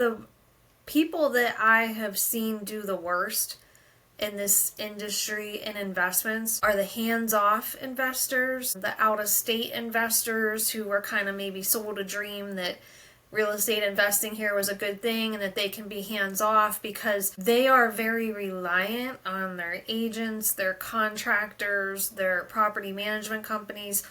The people that I have seen do the worst in this industry and investments are the hands-off investors, the out-of-state investors who were kind of maybe sold a dream that real estate investing here was a good thing and that they can be hands-off, because they are very reliant on their agents, their contractors, their property management companies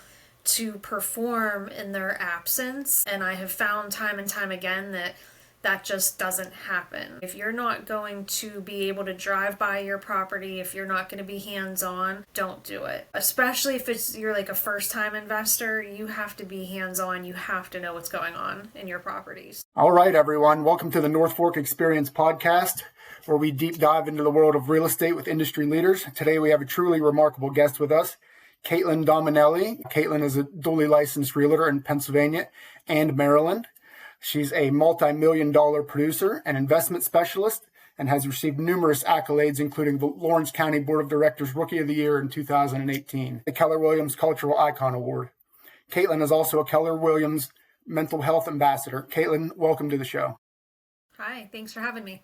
to perform in their absence. And I have found time and time again that that just doesn't happen. If you're not going to be able to drive by your property, if you're not going to be hands-on, don't do it. Especially if you're like a first-time investor, you have to be hands-on. You have to know what's going on in your properties. All right, everyone. Welcome to the North Fork Experience podcast, where we deep dive into the world of real estate with industry leaders. Today, we have a truly remarkable guest with us, Katelyn Dominelli. Katelyn is a duly licensed realtor in Pennsylvania and Maryland. She's a multi-million-dollar producer and investment specialist and has received numerous accolades, including the Lawrence County Board of Directors Rookie of the Year in 2018, the Keller Williams Cultural Icon Award. Katelyn is also a Keller Williams Mental Health Ambassador. Katelyn, welcome to the show. Hi, thanks for having me.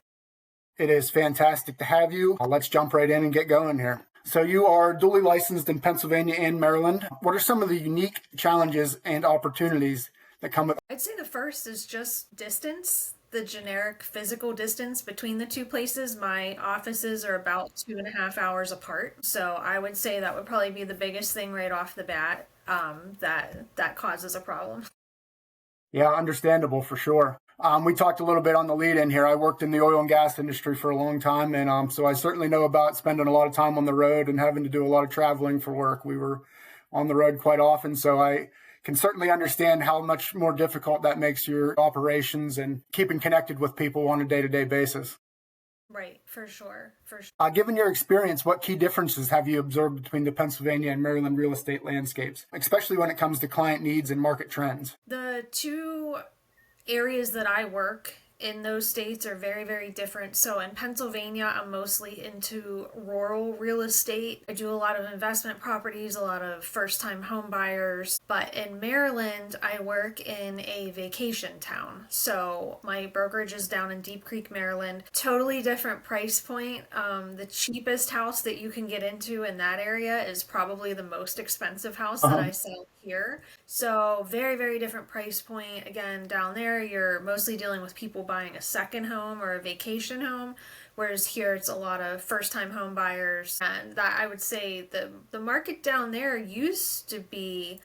It is fantastic to have you. Let's jump right in and get going here. So you are duly licensed in Pennsylvania and Maryland. What are some of the unique challenges and opportunities that come with? I'd say the first is just distance, the generic physical distance between the two places. My offices are about 2.5 hours apart. So I would say that would probably be the biggest thing right off the bat, that causes a problem. Yeah, understandable for sure. We talked a little bit on the lead in here. I worked in the oil and gas industry for a long time, and so I certainly know about spending a lot of time on the road and having to do a lot of traveling for work. We were on the road quite often, so I can certainly understand how much more difficult that makes your operations and keeping connected with people on a day-to-day basis. Right, for sure. Given your experience, what key differences have you observed between the Pennsylvania and Maryland real estate landscapes, especially when it comes to client needs and market trends? The two areas that I work in those states are very, very different. So in Pennsylvania, I'm mostly into rural real estate. I do a lot of investment properties, a lot of first-time home buyers. But in Maryland, I work in a vacation town. So my brokerage is down in Deep Creek, Maryland. Totally different price point. The cheapest house that you can get into in that area is probably the most expensive house that I sell here. So very, very different price point. Again, down there, you're mostly dealing with people buying a second home or a vacation home, whereas here it's a lot of first-time home buyers. And that, I would say the market down there used to be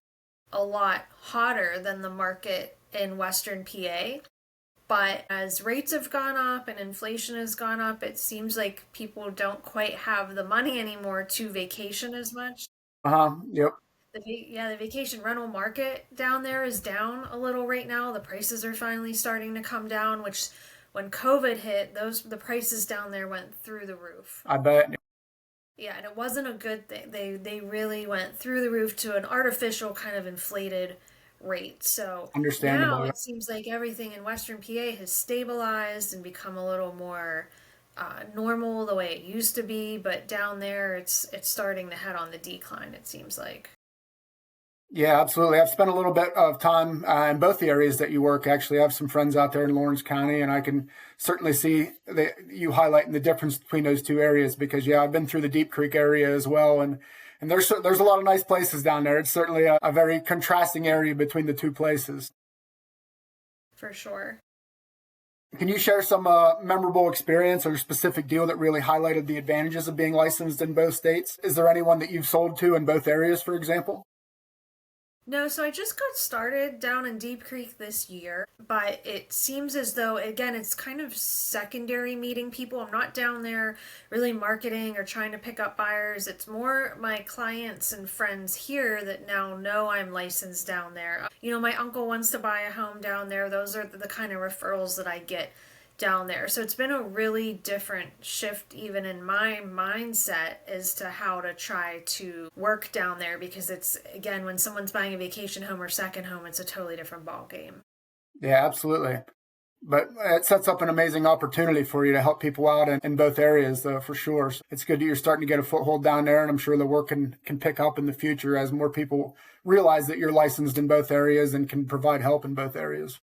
a lot hotter than the market in Western PA. But as rates have gone up and inflation has gone up, it seems like people don't quite have the money anymore to vacation as much. Yep. The vacation rental market down there is down a little right now. The prices are finally starting to come down, which when COVID hit, the prices down there went through the roof. I bet. Yeah, and it wasn't a good thing. They really went through the roof to an artificial kind of inflated rate. So Understandable. now it seems like everything in Western PA has stabilized and become a little more normal the way it used to be. But down there, it's starting to head on the decline, it seems like. Yeah, absolutely. I've spent a little bit of time in both the areas that you work. Actually, I have some friends out there in Lawrence County, and I can certainly see you highlighting the difference between those two areas because, yeah, I've been through the Deep Creek area as well, and there's a lot of nice places down there. It's certainly a very contrasting area between the two places. For sure. Can you share some memorable experience or specific deal that really highlighted the advantages of being licensed in both states? Is there anyone that you've sold to in both areas, for example? No, so I just got started down in Deep Creek this year, but it seems as though, again, it's kind of secondary meeting people. I'm not down there really marketing or trying to pick up buyers. It's more my clients and friends here that now know I'm licensed down there. You know, my uncle wants to buy a home down there. Those are the kind of referrals that I get down there. So it's been a really different shift even in my mindset as to how to try to work down there, because it's, again, when someone's buying a vacation home or second home, it's a totally different ball game. Yeah, absolutely. But it sets up an amazing opportunity for you to help people out in both areas, for sure. It's good that you're starting to get a foothold down there, and I'm sure the work can pick up in the future as more people realize that you're licensed in both areas and can provide help in both areas.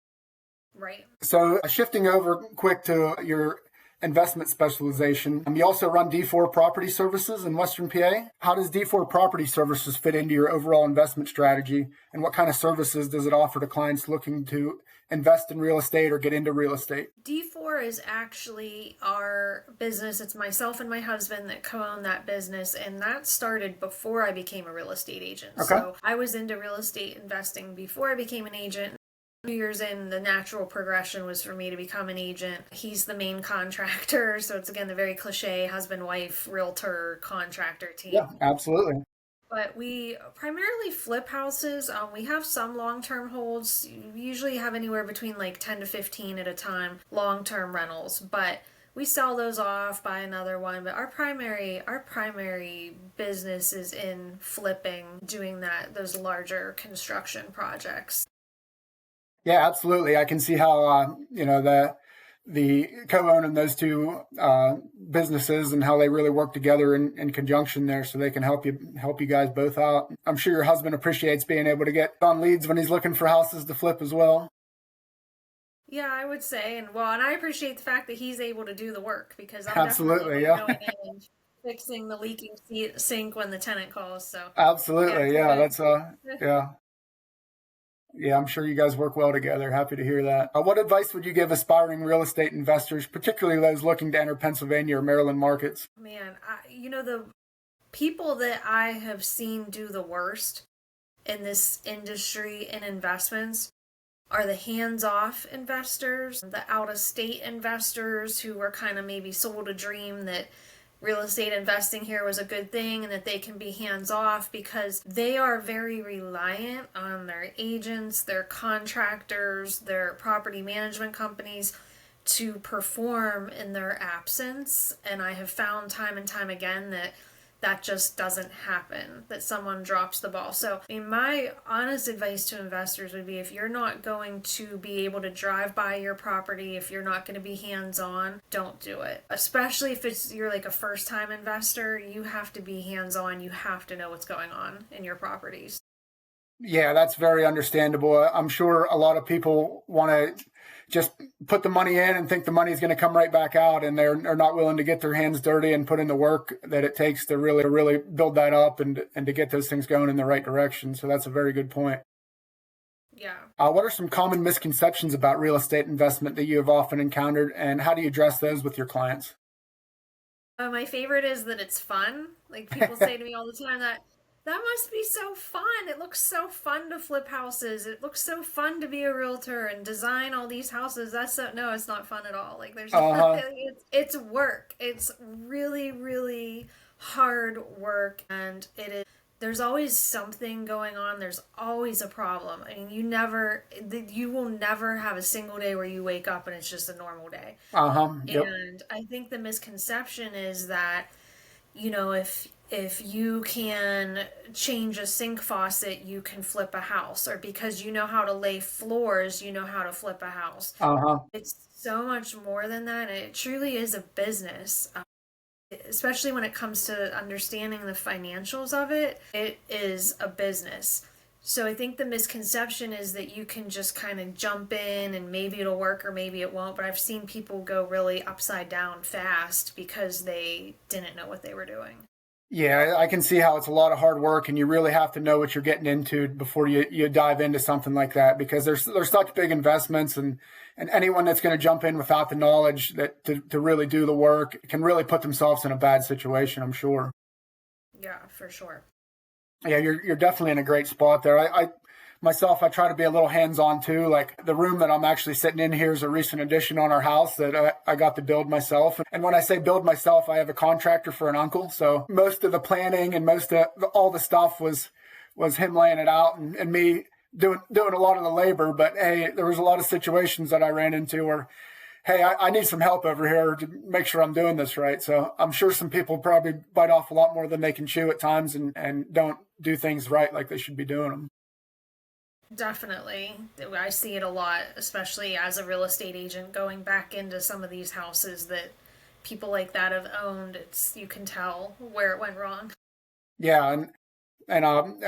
Right. So shifting over quick to your investment specialization, you also run D4 Property Services in Western PA. How does D4 Property Services fit into your overall investment strategy, and what kind of services does it offer to clients looking to invest in real estate or get into real estate? D4 is actually our business. It's myself and my husband that co-own that business, and that started before I became a real estate agent. Okay. So I was into real estate investing before I became an agent. 2 years in, the natural progression was for me to become an agent. He's the main contractor, so it's again the very cliche husband, wife, realtor, contractor team. Yeah, absolutely. But we primarily flip houses. We have some long-term holds. We usually have anywhere between like 10 to 15 at a time, long-term rentals. But we sell those off, buy another one. But our primary business is in flipping, doing those larger construction projects. Yeah, absolutely. I can see how the co-owning those two businesses and how they really work together in conjunction there, so they can help you guys both out. I'm sure your husband appreciates being able to get on leads when he's looking for houses to flip as well. Yeah, I would say, and I appreciate the fact that he's able to do the work, because I'm Absolutely, definitely yeah. going in and fixing the leaking sink when the tenant calls. So yeah, Absolutely, it's yeah. good. That's yeah. Yeah, I'm sure you guys work well together. Happy to hear that. What advice would you give aspiring real estate investors, particularly those looking to enter Pennsylvania or Maryland markets? Man, the people that I have seen do the worst in this industry and investments are the hands-off investors, the out-of-state investors who were kind of maybe sold a dream that real estate investing here was a good thing and that they can be hands-off, because they are very reliant on their agents, their contractors, their property management companies to perform in their absence. And I have found time and time again that just doesn't happen, that someone drops the ball. So, my honest advice to investors would be, if you're not going to be able to drive by your property, if you're not going to be hands-on, don't do it. Especially if you're like a first-time investor, you have to be hands-on. You have to know what's going on in your properties. Yeah, that's very understandable. I'm sure a lot of people want to just put the money in and think the money is going to come right back out, and they're not willing to get their hands dirty and put in the work that it takes to really build that up and to get those things going in the right direction. So that's a very good point. Yeah. What are some common misconceptions about real estate investment that you have often encountered, and how do you address those with your clients? My favorite is that it's fun. Like, people say to me all the time that must be so fun. It looks so fun to flip houses. It looks so fun to be a realtor and design all these houses. No, it's not fun at all. Like, there's Uh-huh. it's work. It's really, really hard work, and there's always something going on. There's always a problem. I mean, you will never have a single day where you wake up and it's just a normal day. Uh-huh. Yep. And I think the misconception is that, if you can change a sink faucet, you can flip a house, or because you know how to lay floors, you know how to flip a house. Uh-huh. It's so much more than that. It truly is a business. Especially when it comes to understanding the financials of it, it is a business. So I think the misconception is that you can just kind of jump in and maybe it'll work or maybe it won't. But I've seen people go really upside down fast because they didn't know what they were doing. Yeah, I can see how it's a lot of hard work, and you really have to know what you're getting into before you dive into something like that, because there's such big investments, and anyone that's going to jump in without the knowledge that to really do the work can really put themselves in a bad situation, I'm sure. Yeah, for sure. Yeah, you're definitely in a great spot there. I myself, I try to be a little hands-on too. Like, the room that I'm actually sitting in here is a recent addition on our house that I got to build myself. And when I say build myself, I have a contractor for an uncle. So most of the planning and most of all the stuff was him laying it out, and me doing a lot of the labor. But hey, there was a lot of situations that I ran into where, hey, I need some help over here to make sure I'm doing this right. So I'm sure some people probably bite off a lot more than they can chew at times, and don't do things right like they should be doing them. Definitely. I see it a lot, especially as a real estate agent, going back into some of these houses that people like that have owned. You can tell where it went wrong. Yeah, and And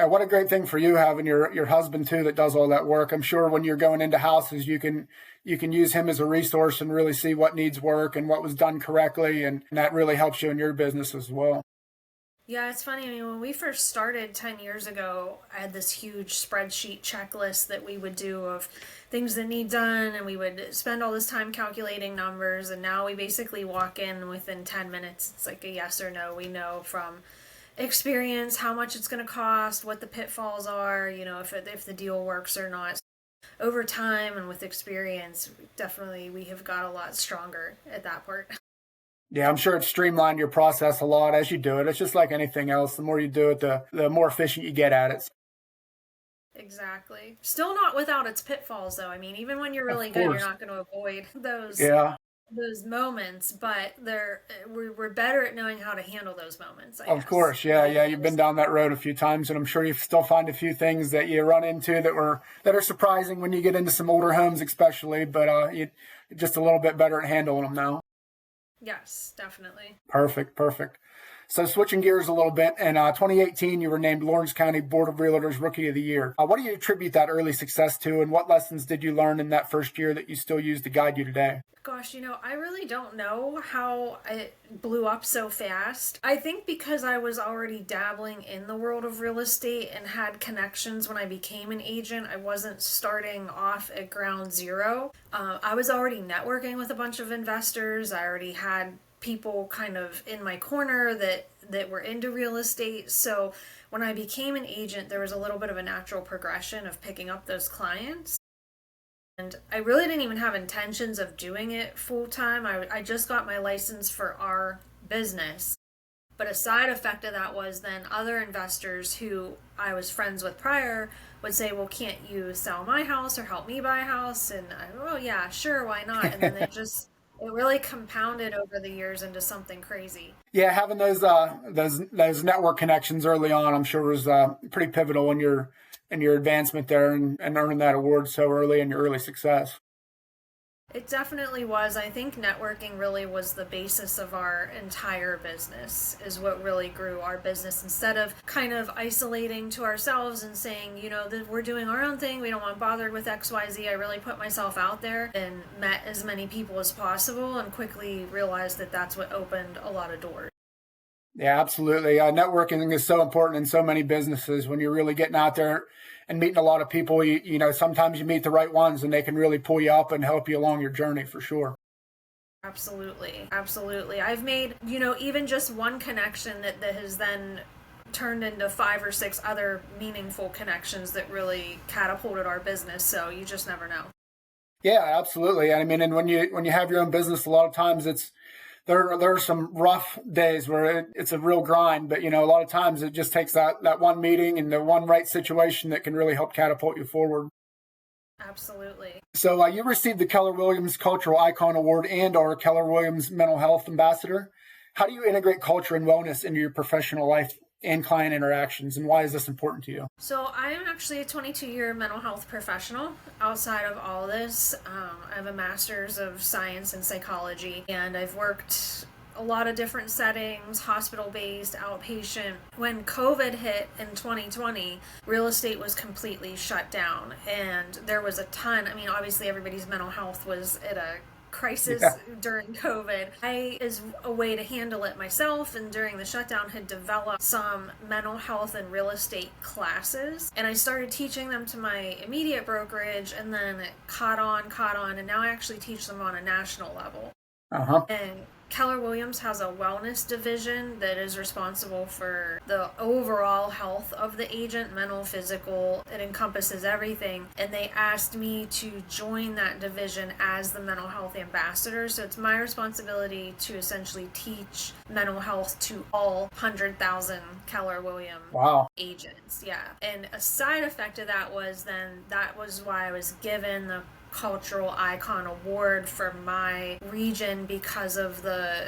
what a great thing for you having your husband too that does all that work. I'm sure when you're going into houses, you can use him as a resource and really see what needs work and what was done correctly, and that really helps you in your business as well. Yeah, it's funny. I mean, when we first started 10 years ago, I had this huge spreadsheet checklist that we would do of things that need done, and we would spend all this time calculating numbers. And now we basically walk in within 10 minutes. It's like a yes or no. We know from experience how much it's going to cost, what the pitfalls are, if the deal works or not. Over time and with experience, definitely we have got a lot stronger at that part. Yeah, I'm sure it's streamlined your process a lot as you do it. It's just like anything else. The more you do it, the more efficient you get at it. Exactly. Still not without its pitfalls, though. I mean, even when you're really good, you're not going to avoid those moments. But we're better at knowing how to handle those moments. Of course, yeah. You've been down that road a few times, and I'm sure you still find a few things that you run into that are surprising when you get into some older homes, especially. But you're just a little bit better at handling them now. Yes, definitely. Perfect. So switching gears a little bit, in 2018, you were named Lawrence County Board of Realtors Rookie of the Year. What do you attribute that early success to, and what lessons did you learn in that first year that you still use to guide you today? Gosh, I really don't know how it blew up so fast. I think because I was already dabbling in the world of real estate and had connections when I became an agent, I wasn't starting off at ground zero. I was already networking with a bunch of investors. I already had people kind of in my corner that were into real estate. So when I became an agent, there was a little bit of a natural progression of picking up those clients. And I really didn't even have intentions of doing it full time. I just got my license for our business. But a side effect of that was then other investors who I was friends with prior would say, well, can't you sell my house or help me buy a house? And yeah, sure, why not? And then it really compounded over the years into something crazy. Yeah, having those network connections early on, I'm sure was pretty pivotal in your advancement there and earning that award so early in your early success. It definitely was. I think networking really was the basis of our entire business, is what really grew our business. Instead of kind of isolating to ourselves and saying, that we're doing our own thing, we don't want bothered with XYZ, I really put myself out there and met as many people as possible and quickly realized that that's what opened a lot of doors. Yeah, absolutely. Networking is so important in so many businesses. When you're really getting out there and meeting a lot of people, sometimes you meet the right ones and they can really pull you up and help you along your journey for sure. Absolutely. I've made, even just one connection that has then turned into 5 or 6 other meaningful connections that really catapulted our business. So you just never know. Yeah, absolutely. I mean, and when you have your own business, a lot of times there are some rough days where it's a real grind, but a lot of times it just takes that one meeting and the one right situation that can really help catapult you forward. Absolutely. So you received the Keller Williams Cultural Icon Award and our Keller Williams Mental Health Ambassador. How do you integrate culture and wellness into your professional life and client interactions, and why is this important to you? So I am actually a 22-year mental health professional. Outside of all this, I have a master's of science and psychology, and I've worked a lot of different settings, hospital-based, outpatient. When COVID hit in 2020, real estate was completely shut down, and there was a ton. I mean, obviously everybody's mental health was at a crisis during COVID. I, as a way to handle it myself, and during the shutdown had developed some mental health and real estate classes, and I started teaching them to my immediate brokerage, and then it caught on, and now I actually teach them on a national level. And Keller Williams has a wellness division that is responsible for the overall health of the agent, mental, physical. It encompasses everything. And they asked me to join that division as the mental health ambassador. So it's my responsibility to essentially teach mental health to all 100,000 Keller Williams agents. Yeah. And a side effect of that was why I was given the Cultural Icon Award for my region, because of the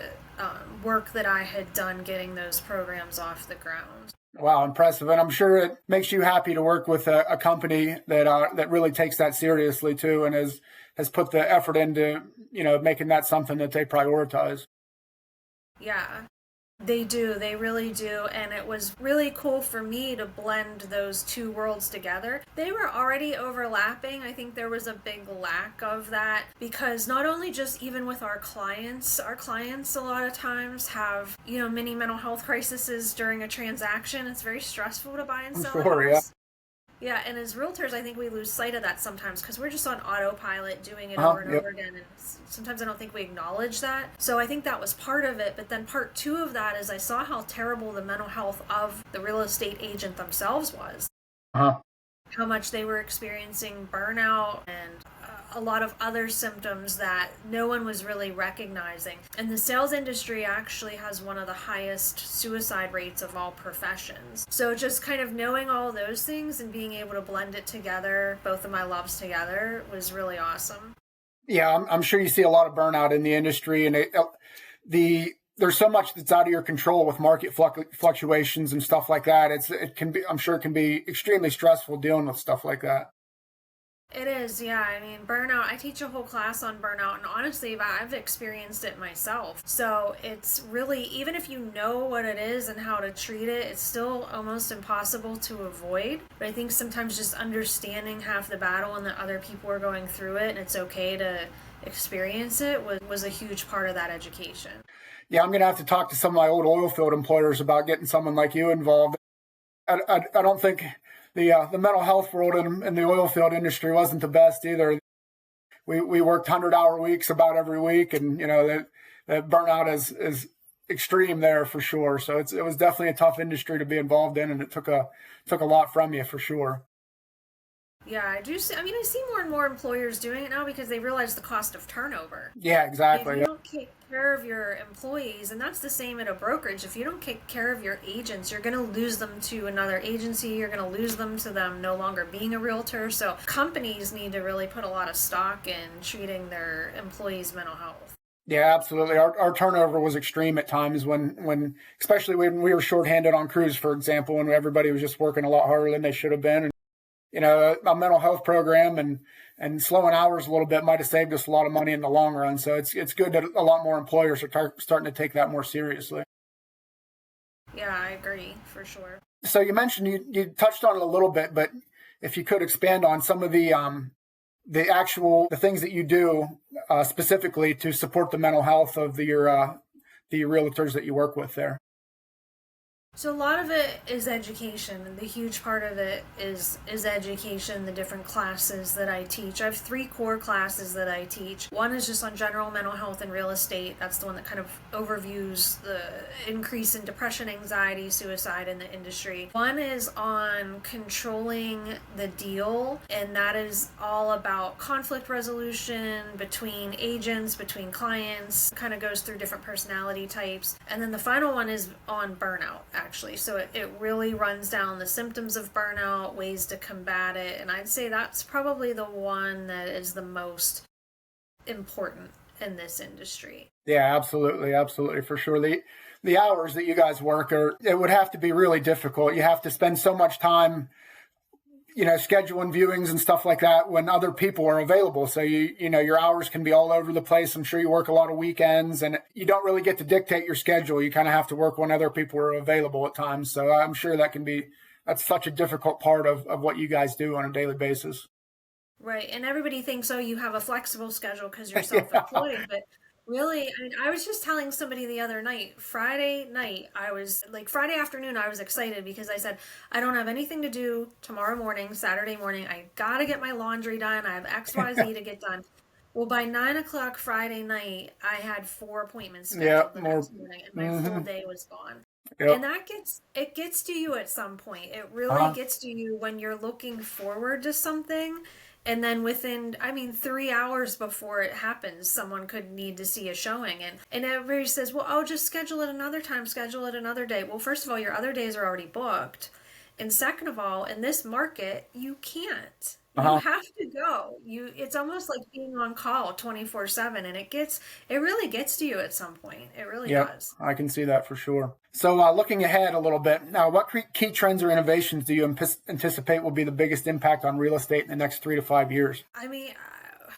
work that I had done getting those programs off the ground. Wow, impressive. And I'm sure it makes you happy to work with a company that really takes that seriously too, and has put the effort into making that something that they prioritize. Yeah. They do, they really do, and it was really cool for me to blend those two worlds together. They were already overlapping. I think there was a big lack of that because not only just even with our clients a lot of times have, mini mental health crises during a transaction. It's very stressful to buy and I'm sell a sure, yeah. house. Yeah, and as realtors, I think we lose sight of that sometimes because we're just on autopilot doing it Uh-huh, over and yep. over again. And sometimes I don't think we acknowledge that. So I think that was part of it. But then part two of that is I saw how terrible the mental health of the real estate agent themselves was, Uh-huh. how much they were experiencing burnout and a lot of other symptoms that no one was really recognizing. And the sales industry actually has one of the highest suicide rates of all professions. So just kind of knowing all those things and being able to blend it together, both of my loves together, was really awesome. Yeah, I'm sure you see a lot of burnout in the industry, and there's so much that's out of your control with market fluctuations and stuff like that. I'm sure it can be extremely stressful dealing with stuff like that. It is, yeah. I mean, burnout, I teach a whole class on burnout, and honestly, I've experienced it myself. So it's really, even if you know what it is and how to treat it, it's still almost impossible to avoid. But I think sometimes just understanding half the battle and that other people are going through it and it's okay to experience it was a huge part of that education. Yeah, I'm going to have to talk to some of my old oil field employers about getting someone like you involved. I don't think the mental health world in the oil field industry wasn't the best either. We worked 100-hour weeks about every week, and that burnout is extreme there for sure. So it was definitely a tough industry to be involved in, and it took a lot from you for sure. Yeah, I do. I see more and more employers doing it now because they realize the cost of turnover. Yeah, If exactly. you don't take care of your employees, and that's the same at a brokerage, if you don't take care of your agents, you're going to lose them to another agency, you're going to lose them to them no longer being a realtor. So companies need to really put a lot of stock in treating their employees' mental health. Yeah, absolutely. Our turnover was extreme at times when especially when we were shorthanded on crews, for example, when everybody was just working a lot harder than they should have been. And a mental health program and slowing hours a little bit might have saved us a lot of money in the long run. So it's good that a lot more employers are starting to take that more seriously. Yeah, I agree for sure. So you mentioned you touched on it a little bit, but if you could expand on some of the things that you do specifically to support the mental health of the realtors that you work with there. So a lot of it is education, and the huge part of it is education, the different classes that I teach. I have 3 core classes that I teach. One is just on general mental health and real estate. That's the one that kind of overviews the increase in depression, anxiety, suicide in the industry. One is on controlling the deal, and that is all about conflict resolution between agents, between clients, kind of goes through different personality types. And then the final one is on burnout, actually. So it really runs down the symptoms of burnout, ways to combat it, and I'd say that's probably the one that is the most important in this industry. Yeah, absolutely, for sure. The hours that you guys work it would have to be really difficult. You have to spend so much time, scheduling viewings and stuff like that when other people are available. So your hours can be all over the place. I'm sure you work a lot of weekends and you don't really get to dictate your schedule. You kind of have to work when other people are available at times. So I'm sure that's such a difficult part of what you guys do on a daily basis. Right, and everybody thinks, oh, you have a flexible schedule because you're Yeah. self-employed, but really, I was just telling somebody the other night, Friday night, Friday afternoon, I was excited because I said, I don't have anything to do tomorrow morning, Saturday morning. I gotta get my laundry done. I have XYZ to get done. Well, by 9 o'clock Friday night, I had 4 appointments Yeah, scheduled the more. next morning, and my full Mm-hmm. day was gone. Yep. And it gets to you at some point. It really Uh-huh. gets to you when you're looking forward to something. And then within, 3 hours before it happens, someone could need to see a showing. And everybody says, well, oh, just schedule it another time, schedule it another day. Well, first of all, your other days are already booked. And second of all, in this market, you can't. You Uh-huh. have to go. It's almost like being on call 24/7, and it really gets to you at some point. It really Yep, does. I can see that for sure. So looking ahead a little bit, now what key trends or innovations do you anticipate will be the biggest impact on real estate in the next 3 to 5 years?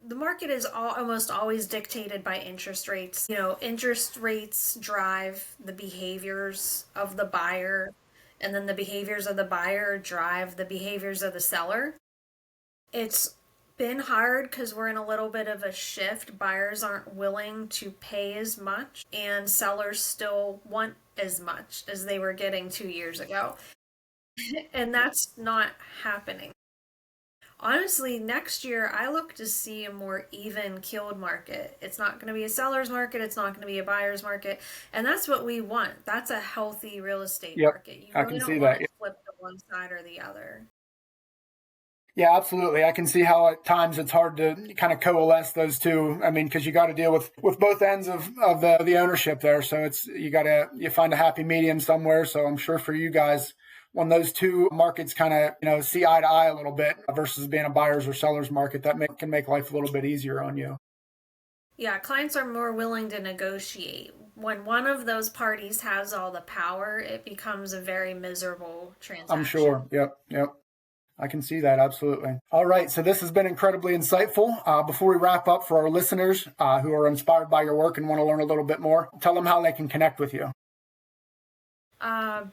The market is almost always dictated by interest rates. Interest rates drive the behaviors of the buyer, and then the behaviors of the buyer drive the behaviors of the seller. It's been hard because we're in a little bit of a shift. Buyers aren't willing to pay as much, and sellers still want as much as they were getting 2 years ago. And that's not happening. Honestly, next year I look to see a more even keeled market. It's not going to be a seller's market, it's not going to be a buyer's market, and that's what we want. That's a healthy real estate Yep, market. You I really can don't see want that. to flip to one side or the other. Yeah, absolutely. I can see how at times it's hard to kind of coalesce those two. I mean, because you got to deal with both ends of the ownership there. So you find a happy medium somewhere. So I'm sure for you guys, when those two markets kind of see eye to eye a little bit versus being a buyer's or seller's market, that can make life a little bit easier on you. Yeah, clients are more willing to negotiate. When one of those parties has all the power, it becomes a very miserable transaction. I'm sure. Yep. I can see that, absolutely. All right, so this has been incredibly insightful. Before we wrap up, for our listeners who are inspired by your work and want to learn a little bit more, tell them how they can connect with you.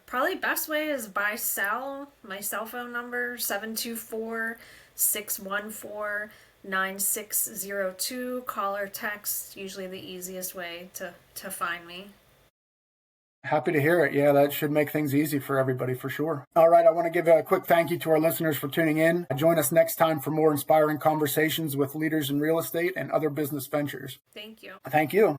Probably best way is by cell. My cell phone number, 724-614-9602. Call or text, usually the easiest way to find me. Happy to hear it. Yeah, that should make things easy for everybody for sure. All right, I want to give a quick thank you to our listeners for tuning in. Join us next time for more inspiring conversations with leaders in real estate and other business ventures. Thank you. Thank you.